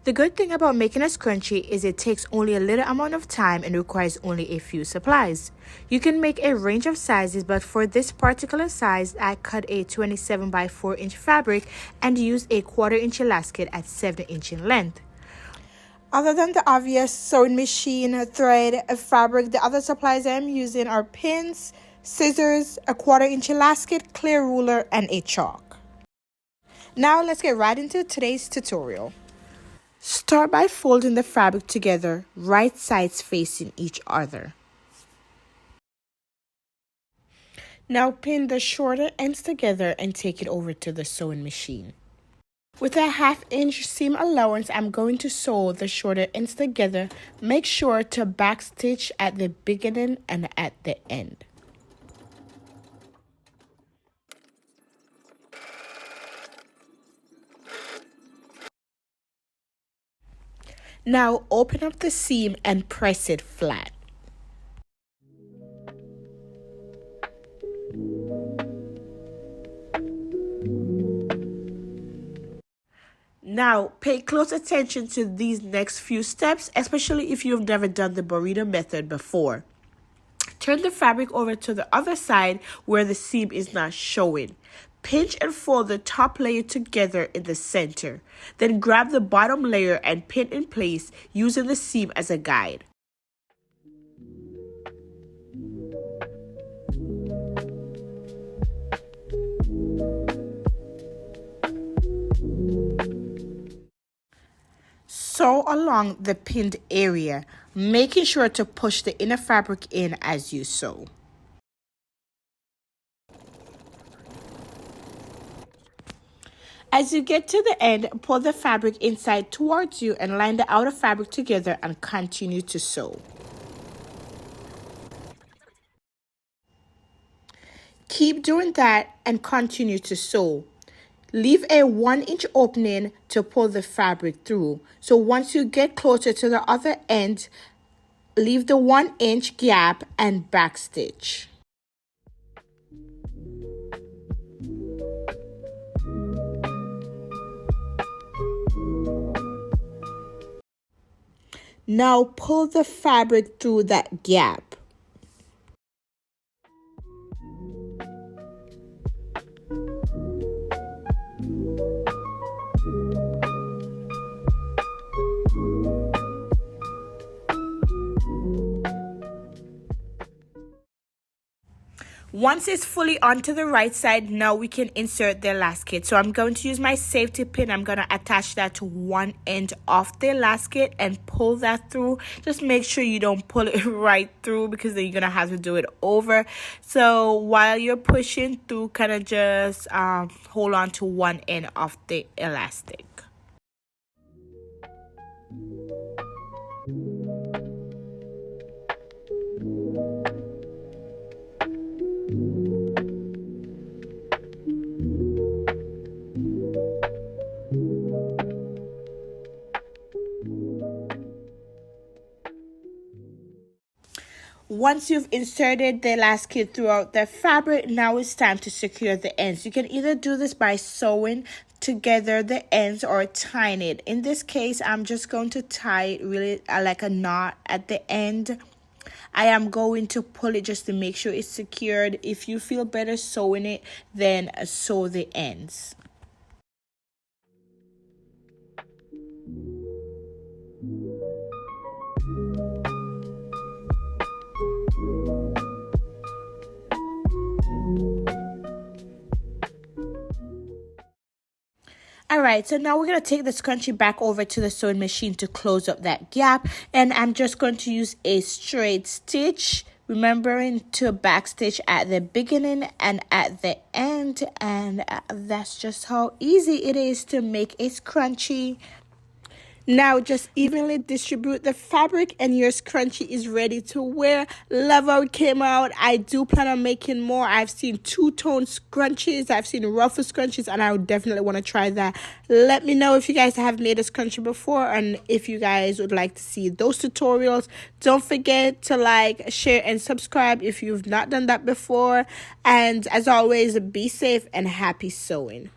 The good thing about making a scrunchie is it takes only a little amount of time and requires only a few supplies. You can make a range of sizes, but for this particular size, I cut a 27 by 4 inch fabric and used a 1/4 inch elastic at 7 inch in length. Other than the obvious sewing machine, thread, fabric, the other supplies I am using are pins, scissors, a 1/4 inch elastic, clear ruler, and a chalk. Now let's get right into today's tutorial. Start by folding the fabric together, right sides facing each other. Now pin the shorter ends together and take it over to the sewing machine. With a 1/2 inch seam allowance, I'm going to sew the shorter ends together. Make sure to backstitch at the beginning and at the end. Now open up the seam and press it flat. Now pay close attention to these next few steps, especially if you've never done the burrito method before. Turn the fabric over to the other side where the seam is not showing. Pinch and fold the top layer together in the center. Then grab the bottom layer and pin in place using the seam as a guide. Sew along the pinned area, making sure to push the inner fabric in as you sew. As you get to the end, pull the fabric inside towards you and line the outer fabric together and continue to sew. Keep doing that and continue to sew. Leave a 1 inch opening to pull the fabric through. So once you get closer to the other end, leave the 1 inch gap and backstitch. Now pull the fabric through that gap. Once it's fully onto the right side, now we can insert the elastic. So I'm going to use my safety pin. I'm going to attach that to one end of the elastic and pull that through. Just make sure you don't pull it right through because then you're going to have to do it over. So while you're pushing through, kind of just hold on to one end of the elastic. Once you've inserted the elastic throughout the fabric, now it's time to secure the ends. You can either do this by sewing together the ends or tying it. In this case, I'm just going to tie it really like a knot at the end. I am going to pull it just to make sure it's secured. If you feel better sewing it, then sew the ends. Alright, so now we're going to take the scrunchie back over to the sewing machine to close up that gap. And I'm just going to use a straight stitch, remembering to backstitch at the beginning and at the end. And that's just how easy it is to make a scrunchie. Now just evenly distribute the fabric and your scrunchie is ready to wear. Love how it came out. I do plan on making more. I've seen two-tone scrunchies. I've seen ruffle scrunchies and I would definitely want to try that. Let me know if you guys have made a scrunchie before and if you guys would like to see those tutorials. Don't forget to like, share, and subscribe if you've not done that before. And as always, be safe and happy sewing.